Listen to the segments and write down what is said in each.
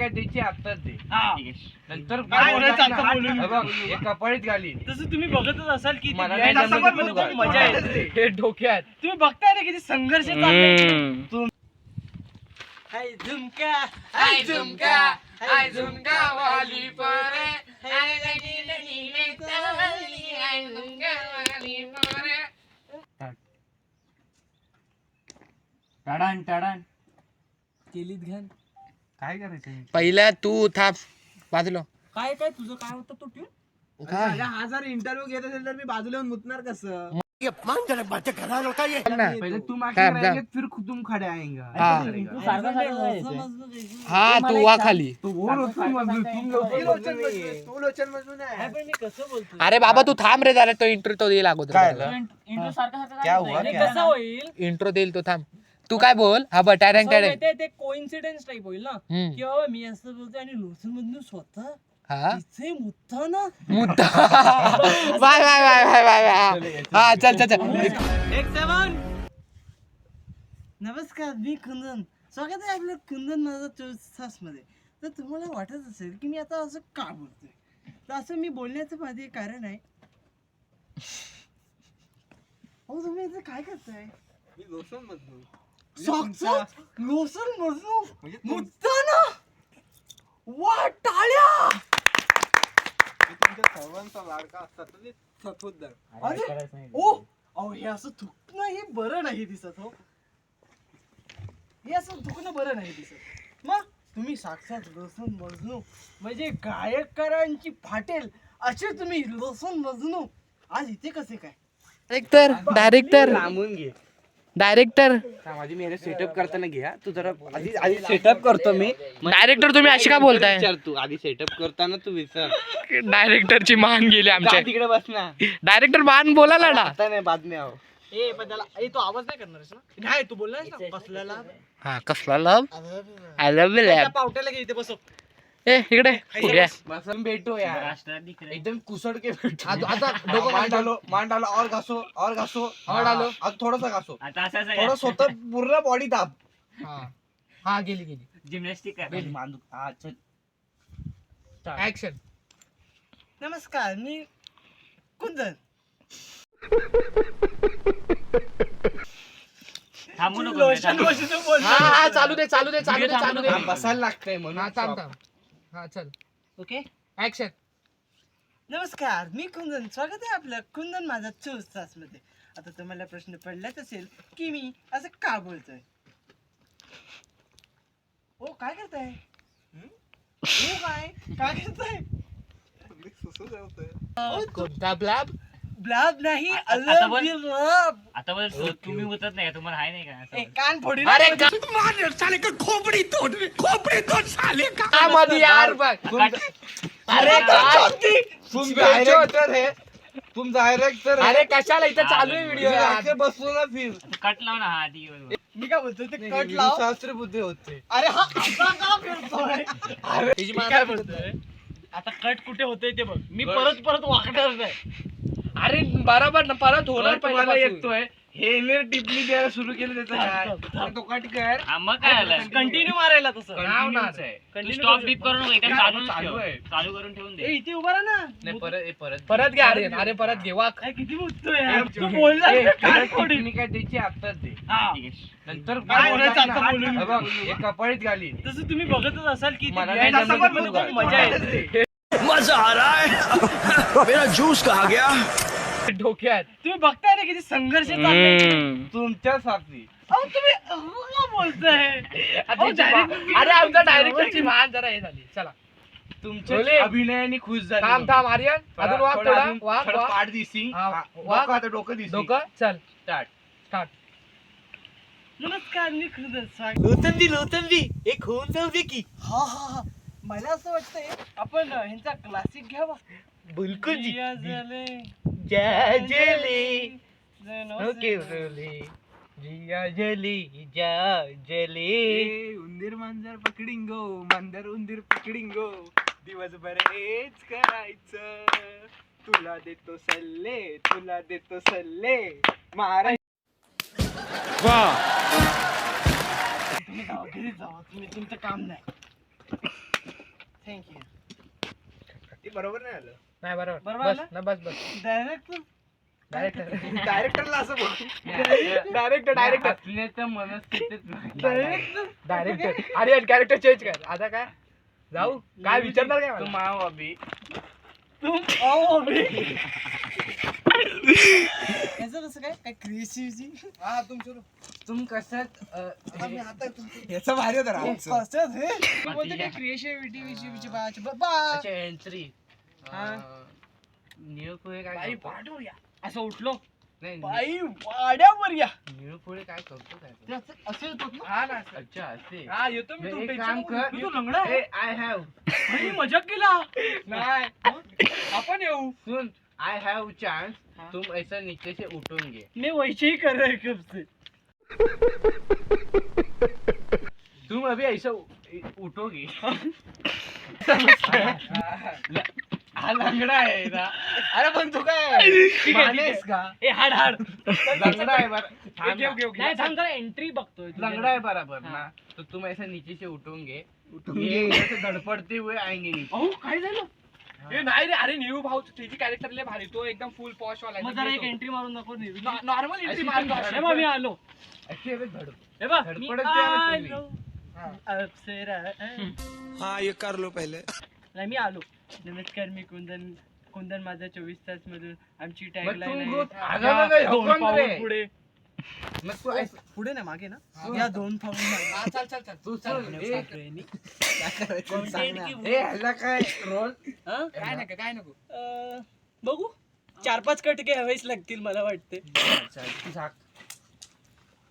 काय द्यायची आत्ताच दे. नंतर कपाळीत घाली. तसं तुम्ही बघतच असाल की मला मजा येते हे डोक्यात. तुम्ही बघताय ना किती संघर्ष चाललाय. हाय झुमका हाय झुमका हाय झुमका वाली परे हाय लगीन नीले चालली हाय झुमका वाली परे. टाडान टाडान केलीत घाण. काय करायचं पहिला तू थांब बाजूला. काय काय तुझं काय होतं तो ट्यून. हा जर इंटरव्ह्यू घेत असेल तर मी बाजूला येऊन मुतणार कसं. पहिले तू मागे फिर तुम खडे आएंगा. हा तू वा खाली. तू लोचन मजनू आहे. पण मी कसं बोलतो अरे बाबा तू थांब रे, जरा तो इंट्रो तो देईल अगोदर. इंट्रो सारखं कसं होईल. इंट्रो देईल तो थांब. तू काय बोल. हा बट टॅरंग टॅरंग ते कोइन्सिडेंस टाइप होईल ना की बाबा मी असं बोलतोय आणि लोचन मधून स्वतः हा तिथे मुद्दा ना मुद्दा. Bye bye bye bye bye. हा चल चल चल. एक सेवन. नमस्कार मी कुंदन. स्वागत आहे आपल्या कुंदन माझा 24 तास मध्ये. तर तुम्हाला वाटत असेल की मी आता असं का बोलतोय, तर असं मी बोलण्याचं माझे कारण आहे. हो तुम्ही इथे काय करताय. मी लोचन मजनू. लोसन मजनू मुद्दा ना. वा टाळ्या. तुमच्या सर्वांचा लाडका असतात ते सफुद्दर. अरे ओ अहो हे असं थुकणं हे बरं नाही दिसत. हो हे असं थुकणं बरं नाही दिसत. मग तुम्ही साक्षात लोसन मजनू म्हणजे गायककारांची फाटेल असे तुम्ही लोसन मजनू आज इथे कसे काय. डायरेक्टर लांबून घे. डायरेक्टर माझी मेहनत सेटअप करताना घे. तू जरा आधी सेटअप करतो मी. डायरेक्टर तुम्ही अशी का बोलताय. विचार तू आधी सेटअप करताना तू विचार. डायरेक्टरची मान गेली आमच्या. तिकडे बस ना. डायरेक्टर मान बोलायला ना. आता नाही बातमी आहो. ए पण त्याला तो आवाज नाही करणारस ना. नाही तू बोललास ना बसलेला. हा कसला love. I love you lab. पावट्याला घे इथे बसव. ए इकडे उद्या. बसन भेटो यार. एकदम कुसड के भेटो. आता डोकं मान डालो और घासो और घासो और डालो. अब थोड़ा सा घासो. थोडं स्वतः पूर्ण बॉडी दाब. हा गेली गेली. Gymnastic action. नमस्कार मी कुंदन. हा चालू दे चालू दे चालू दे चालू दे. बसायला लागतंय म्हणून. हा थांब थांब. हा चल ओके. ऍक्शन. नमस्कार मी कुंदन. स्वागत आहे आपलं कुंदन माझा 24 तास मध्ये. आता तुम्हाला प्रश्न पडलाच असेल की मी असं का बोलतोय. ओ काय करताय. ओ काय काय करताय. कोणता ब्लॅब. ब्लाब नाही आता तुम्ही उतरत नाही का. तुम्हाला हाय नाही का. कान फोडी. अरे का मध्ये यार बघ. अरे तुम डायरेक्टर अरे कशाला इथं चालू आहे व्हिडिओ. बसलो ना फिर. कट लाव ना. हा ती मी काय बोलतोय ते कट लाव. शास्त्र बुद्धी होते. अरे हा असा का फिरतोय. अरे मी काय बोलतोय आता कट कुठे होतंय ते बघ. मी परत वाकणार नाही. अरे बरोबर ना परत होणार मला पहिल्यापासून. येतोय. हे टिपणी द्यायला सुरू केलं त्याचं तो कट कर. मग काय आलं. कंटिन्यू मारायला तसं. स्टॉप बीप करून नको. एका चालू चालू आहे. चालू करून ठेवून ए दे. इथे उभा राहा ना. नाही परत परत घ्या अरे. अरे परत घे वाक. काय किती मुततोय यार. तू बोलला कान फोडी. टिपणी काय द्यायची आत्ताच दे. ठीक आहे. नंतर काय बोलायचं आता बोलून. हे कपाळीत घाली. तसं तुम्ही बघतच असाल की मला ते नाही समोर जमत मध्ये खूप मजा येते. मजा आ रहा है. मेरा जूस कहाँ गया. डोक्यात. तुम्ही बघताय ना किती संघर्ष चाललाय. तुमच्या साथी. अहो तुम्ही काय बोलताय. अहो, direct- अरे आमच्या डायरेक्टरची मान जरा हे झाली. चला तुमच्या बोले. अभिनयाने खुश झाले. थांब थांब आर्यन. अजून वाक थोडा. वाक वाक. पाठ दिसी. हा, वाक आता डोकं दिसी. डोकं चल स्टार्ट. स्टार्ट. नमस्कार मी कुंदन. लोतंबी एक होऊन जाऊ दे की. हा हा हा. मला असं वाटतंय आपण ह्यांचा क्लासिक घ्यावा. बिलकुल जी. जिया जले जय जली जनो ओके से- जिया जली जा जली. ए, उंदीर मांजर पकडिंगो. मांजर उंदीर पकडिंगो. दिवसभर हेच करायचं. तुला देतो सल्ले महाराज. तुम्ही जावा घरी जावा. तुम्ही तुमचं काम नाही. थँक्यू. ते बरोबर नाही आलं. नाही बरोबर बरोबर बस ना? ना बस बस डायरेक्ट डायरेक्टर डायरेक्टरला असं बोल. डायरेक्टर आपल्याच्या मनस्थितीत डायरेक्टर अरे कॅरेक्टर चेंज कर आता काय जाऊ काय विचारणार काय तू मला? माव अभि तुम आओ अभी. याचं कसं काय क्रिएटिव्हिटी हा तुमचं तुम कशात याचा भारी होता राव. कसं हे बोलते काय क्रिएटिव्हिटी बाबा एंट्री हा. निळ पुढे काय बाई करतो? पाठवूया असं उठलो नाही बाई वाड्यावर या निळ पुढे काय करतो काय ते असं येतात ना. हा ना अच्छा असे हा येतो मी मग तू एक tension काम नको कर. घेऊ. तू लंगडा आहे आय हॅव मी मजाक केला नाही आपण येऊ सुन आई हैव चांस हाँ? तुम ऐसा नीचे से उठोगे मैं वैसे ही कर रहा है कब से. तुम अभी ऐसा उठोगे हा लंगडा आहे ना अरे पण तू काय मानेस का ए हाड हाड लंगडा आहे बरं ओके ओके ओके नाही थांब जरा एंट्री बघतोय लंगड़ा है बराबर ना तो तुम ऐसा नीचे से उठोगे ये इधर से धड़पड़ते हुए आएंगे नीचे अहो काय झालं ए नाही रे अरे निळू भाऊ त्याची कॅरेक्टर लय भारी तो एकदम फुल पॉश वाला मग जरा एक एंट्री मारून नको नॉर्मल एंट्री अशी मार मी आलो ऐसे अबे धड़ हे बघ मी धडपडत जा ना तुम्ही. आलो. अप्सरा हाँ ये कर लो पहले. नाही मी आलो. नमस्कार मी कुंदन माझा 24 तास मधून आमची मग टॅगलाईन तुम आहे ग्रुप अगं मग दोन कोण पाऊल रे पुढे मग तू ऐस- पुढे नाही मागे ना या 2 पाऊल मागे. चल चल चल तू चल ए Content की ए, ह्याला काय रोल हं? काय नको काय नको बघू 4-5 कट घ्यावेच लागतील मला वाटते.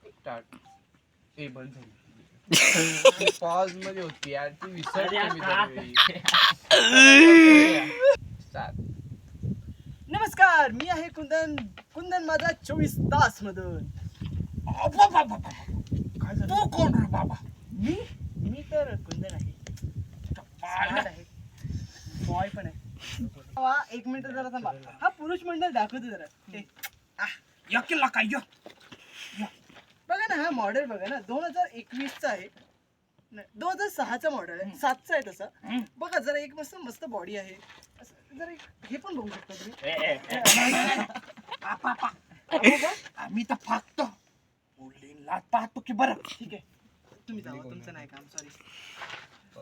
स्टार्ट ए बंद झाली पॉज मध्ये होती यार ती विसरते मी दरवेळी. Start. नमस्कार मी आहे कुंदन माझा 24 तास मधून. तू कोण रे बाबा मी तर कुंदन आहे. Smart आहे बॉय पण आहे. वा, 1 मिनिट जरा थांबा. हा पुरुष मंडळ दाखवतो जरा. यकीला काय य बघा ना हा मॉडेल बघा ना 2021 चा आहे 2006 मॉडेल आहे 7 चा आहे तसा. बघा जरा एक मस्त बॉडी आहे असं जरा हे पण बघू शकता तुम्ही. आम्ही तर फक्त मुलींना पाहतो की बरं ठीक आहे तुम्ही जावा तुमचं नाही काम सॉरी.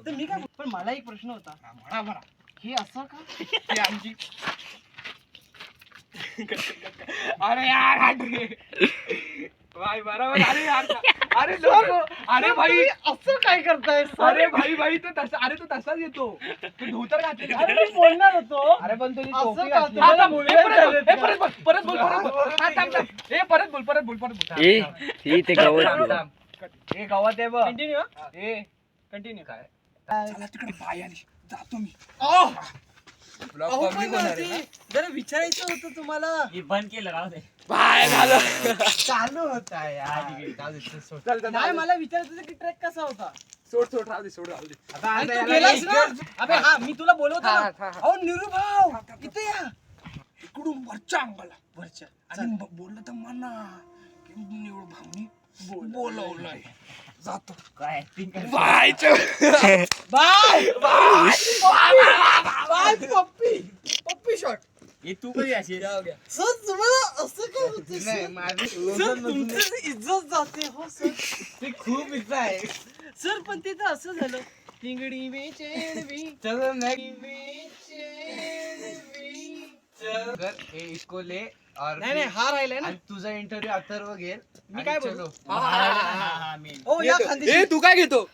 तर मी काय पण मला एक प्रश्न होता म्हणा म्हणा हे असं का ती आमची अरे यार अरे भाई बरोबर अरे यार अरे लोक अरे भाई असं काय करताय अरे भाई तो तसा अरे तो तसाच येतो तू धोतर घातले अरे मी बोलणार होतो अरे पण तुम्ही असं टोपी का? घातली. हा, थांब. मुलं ए, परत झालेत बोल, परत बोल हा, थांब, थांब. ए, परत बोल ए ही ते गवत हे गावात आहे बघ. कंटिन्यू ए कंटिन्यू काय चला तिकडे बाय आली जातो मी ब्लॉग अहो public पण होणार आहे ना? जरा विचारायचं होतं तुम्हाला. बंद केलं राहू दे बाय झालं चालू होता यार. चल चल नाही मला विचारायचं होतं की ट्रॅक कसा होता. सोड राहू दे आता आणि आता तू याला गेलास ना? अबे हा मी तुला बोलवतो हा, ना. हा. अहो निरू भाऊ इथे या इकडून वरच्या अंगाला वरच्या आणि बोललं तर म्हणा की निवड भावनी बोलवलंय जातो काय ऍक्टिंग बाय बाय बाय पप्पी शॉट. हे तू कधी असेल सर तुम्हाला असं काय होतं नाही सर? माझं सर तुमची इज्जत जाते हो सर. ते खूप इच्छा आहे सर पण ते तर असं झालं तिंगडी बेचैनवी चलो कर ए इसको ले और नाही नाही हा राहिलाय ना. आणि तुझा इंटरव्ह्यू अथर्व घे. मी काय चलो. बोलू ओ या खांदी ए तू काय घेतो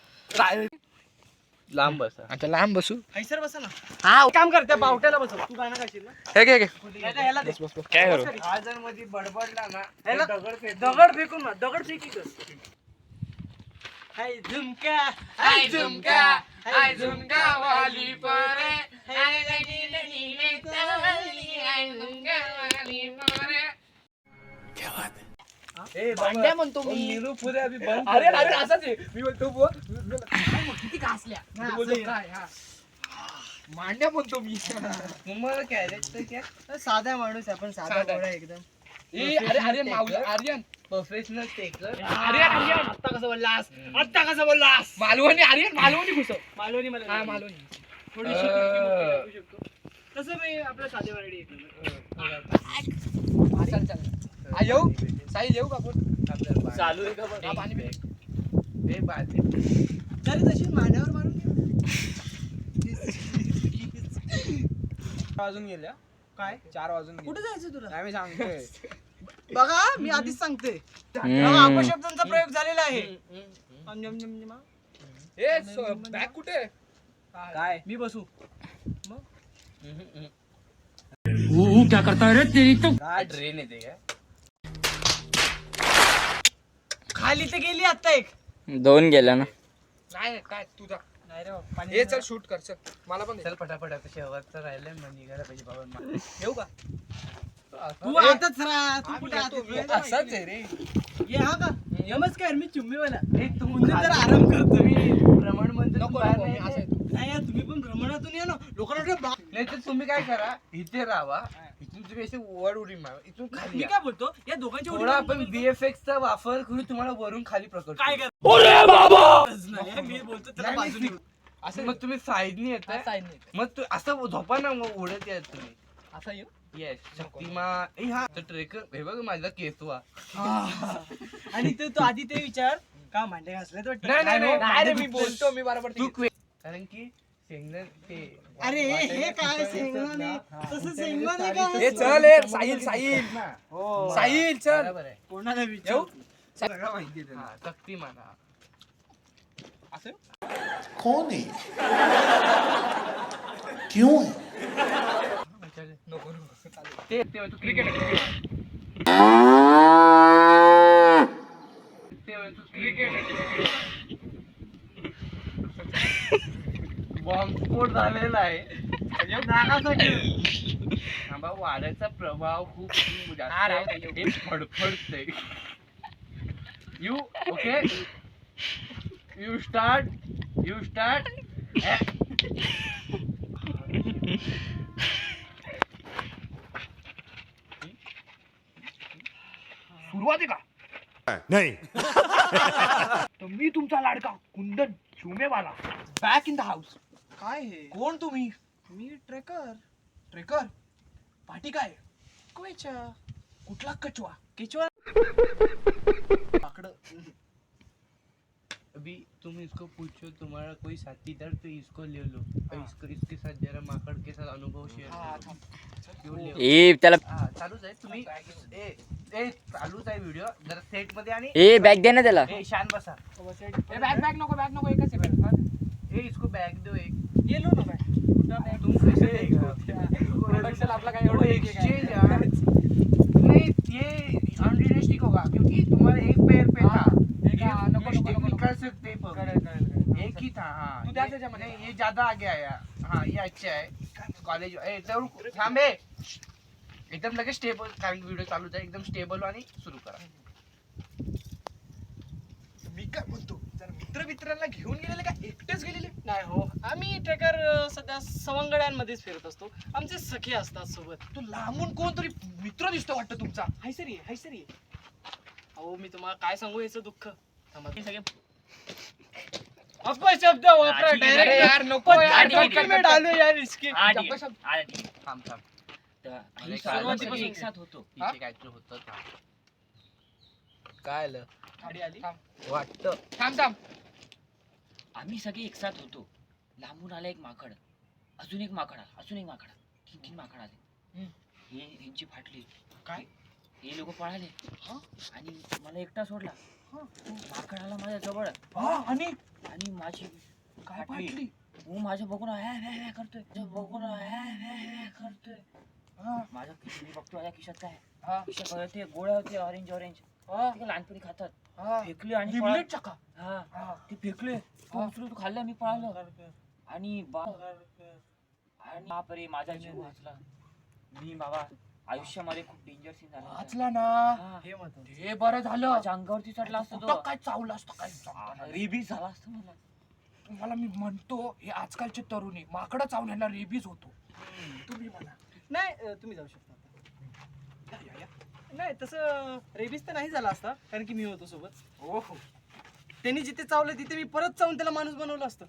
लांब बसा अच्छा लांब बसू हैसर बसा ना. हा काम कर त्या बावट्याला बसव. तू गाणं गाशील ना. हे घे याला- याला दे. काय करू हा जर मध्ये बडबडला ना याला दगड फेक. दगड फेकून ना दगड फेकी कर. हाय झुमका हाय झुमका हाय झुमका वाली परे हाय लगीन नीले तवली हाय झुमका वाली परे. ए भांड्या म्हणतो मी. निरू पुरे अभी बंद अरे अरे असंच आहे मी बोलतो किती घासल्या बोलतो काय हा मांड्या म्हणतो मी तुम्हाला कॅरेक्टर काय साधा माणूस आहे आपण साधा साधा. गोळा एकदम. ए अरे आर्यन माऊली आर्यन प्रोफेशनल टेकर. आत्ता कसं बोललास आत्ता कसं बोललास. मालवणी आर्यन मालवणी घुसव मालवणी मला हा नाही. मालवणी थोडीशी खिडकी मोकळी टाकू शकतो. तसं मी आपल्या साधे वारडी एक नंबर. येऊ साई येऊ का आपण चालू आहे का बघ? हा, पाणी पिणे. ए, पाणी. जरी तशी मांड्यावर मारून घे. वाजून गेल्या काय 4 वाजून कुठे जायचं तुला? आम्ही सांगतोय बघा मी आधीच सांगते बघा, अपशब्दांचा प्रयोग झालेला आहे. ए बॅग कुठे काय मी बसू काय ट्रेन येते काय खाली तर गेली आता एक. 2 गेल्या ना. नाही काय तुझा नाही रे बाबा, पाणी हे चल शूट कर चल मला पण चल पटापट आता शेवटचं राहिलंय मग निघायला पाहिजे बाबा. येऊ का तू आताच राहा. तू कुठे येतो, आताच मी राहा? असंच आहे रे ये हा का नमस्कार मी चुम्मीवाला. तू तुम्ही जरा आराम करतो. भ्रमण म्हणतो नको नको मी असं येतो. नाही यार, तुम्ही पण भ्रमणातून या ना. लोकांना वाटतं नाही तर तुम्ही काय करा इथे राहा इथून तुम्ही असे वर उडी मारा इथून खाली मी या. काय बोलतो या दोघांच्या थोडा उडीवर आपण VFX चा वापर करून तुम्हाला वरून खाली प्रकट काय करू. कर नाही, मी बोलतो त्याला नाही, बाजूने. असं मग तुम्ही साईडनी येताय मग तू असं झोपा ना मग उडत या तुम्ही असा येऊ. येस शक्तिमान ए हा ट्रेकर हे बघ माझा केसवा. आणि तो आधी ते विचार का मांडे घासलेत वाटतं. नाही रे मी बोलतो मी बरोबर तू कारण की शेंगदाण ते अरे हे काय शेंगदाणे तसं शेंगदाणे काय ए चल ए साहिल साहिल साहिल चल बरोबर आहे. कोणाला येऊ विचार सगळं माहिती आहे त्याला. हा, शक्तिमान हा. असं कौन है क्यों है नको नको चालेल. ते तू क्रिकेट बॉम्बस्फोट झालेला आहे थांबा, वाऱ्याचा प्रभाव खूप जास्त आहे. हे फडफडतंय. यू ओके यू स्टार्ट सुरुवात आहे का नहीं तर मी तुमचा लाडका कुंदन शिवमेवाला बॅक इन द हाऊस. काय हे कोण तुम्ही? मी ट्रेकर ट्रेकर पाठी काय कोयचा कुठला कचवा? केचवा अभी तुम इसको पूछो तुम्हारा कोई साथीदार तो इसको ले लो और इसके साथ जरा माकड़ के साथ अनुभव शेअर करो. ए त्याला हा चालूच आहे तुम्ही ए चालूच आहे व्हिडिओ जरा सेट मध्ये आणि ए बॅग दे ना त्याला. ए शांत बसा. ए बॅग नको एकच आहे बॅग. ए इसको बैग दो एक. ये लो ना बाय. तुम कैसे देगा? प्रोडक्शन आपला काय एवढं एक आहे एक्सचेंज यार. नहीं ये अनरियलिस्टिक होगा क्योंकि तुम्हारे एक पैर पे था. नको, नको, नको. कर सकते हैं कळेल. एक ही था. हाँ तू त्याच ह्याच्यामध्ये. नहीं, ये ज्यादा आगे आया. हाँ ये अच्छा है कॉलेज थांबे एकदम लगेच स्टेबल कारण व्हिडिओ चालूच आहे एकदम स्टेबल आणि सुरू करा. मी काय म्हणतो जर मित्रांना घेऊन गेलेले का एकटेच गेलेले? नाही हो आम्ही ट्रेकर सध्या सवंगड्यांमध्येच फिरत असतो. आमचे सखे असतात सोबत. तो लांबून कोणतरी मित्र दिसतो वाटतं तुमचा. हैसरी अहो मी तुम्हाला काय सांगू याचं दुःख. थांबा, हे सगळे अपशब्द वापरा अरे डायरेक्ट यार नको यार कट में डालो यार इसके. थांब आम्ही सुरुवातीपासून एक साथ होतो. तिथे काहीतरी होतं का? काय आलं गाडी आली. वाटतं थांब आम्ही सगळे एक साथ होतो. लांबून आला एक माकड, अजून एक माकड आला, अजून एक माकड आला, 3 माकड आले. हे ह्यांची फाटली. काय? हे लोक पळाले आणि मला एकटा सोडला. माकड आला माझ्या जवळ आणि माझी काय फाटली. फाटली? वो माझ्या बघून हॅ करतोय, बघून हॅ करतोय. माझ्या खिशात मी बघतो माझ्या खिशात काय आहे. खिशात होते गोळ्या होते ऑरेंज ते लहानपणी खातात. फेकले आणि लिमलेट चका. हा ते फेकले. तू खाल्लं मी पळालो आणि बापरे माझा जीव वाचला. मी बाबा आयुष्यामध्ये खूप डेंजर सीन झाला. वाचला ना. हा. हे बरं झालं. माझ्या अंगावरती चढला असतो कुठं तो. काय चावलं असतं काय रेबीज झाला असतो मला. मला मी म्हणतो हे आजकालचे तरुणी माकडं चावण्याला रेबीज होतो. तुम्ही म्हणा. नाही तुम्ही जाऊ शकता आता. नाही तसं रेबीज तर नाही झाला असता कारण की मी होतो सोबत. हो त्यांनी जिथे चावलं तिथे मी परत चावून त्याला माणूस बनवलं असतं.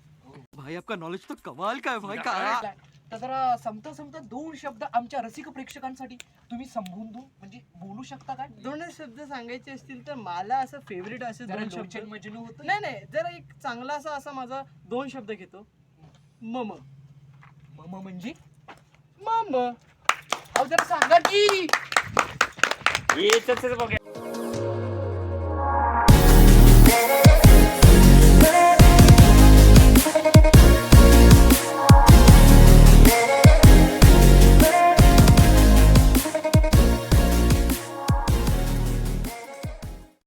भाई आपका नॉलेज तो कमाल का है भाई का. तर जरा समता समता 2 शब्द आमच्या रसिक प्रेक्षकांसाठी तुम्ही संबोधून म्हणजे बोलू शकता काय? दोन शब्द सांगायचे असतील तर मला असं फेवरेट असे जरा दोन शब्द. लोचन मजनू होतं. नाही नाही, जरा एक चांगला असा माझा 2 शब्द घेतो. मम मम म्हणजे मम. अहो जरा सांगा की. येतच बघा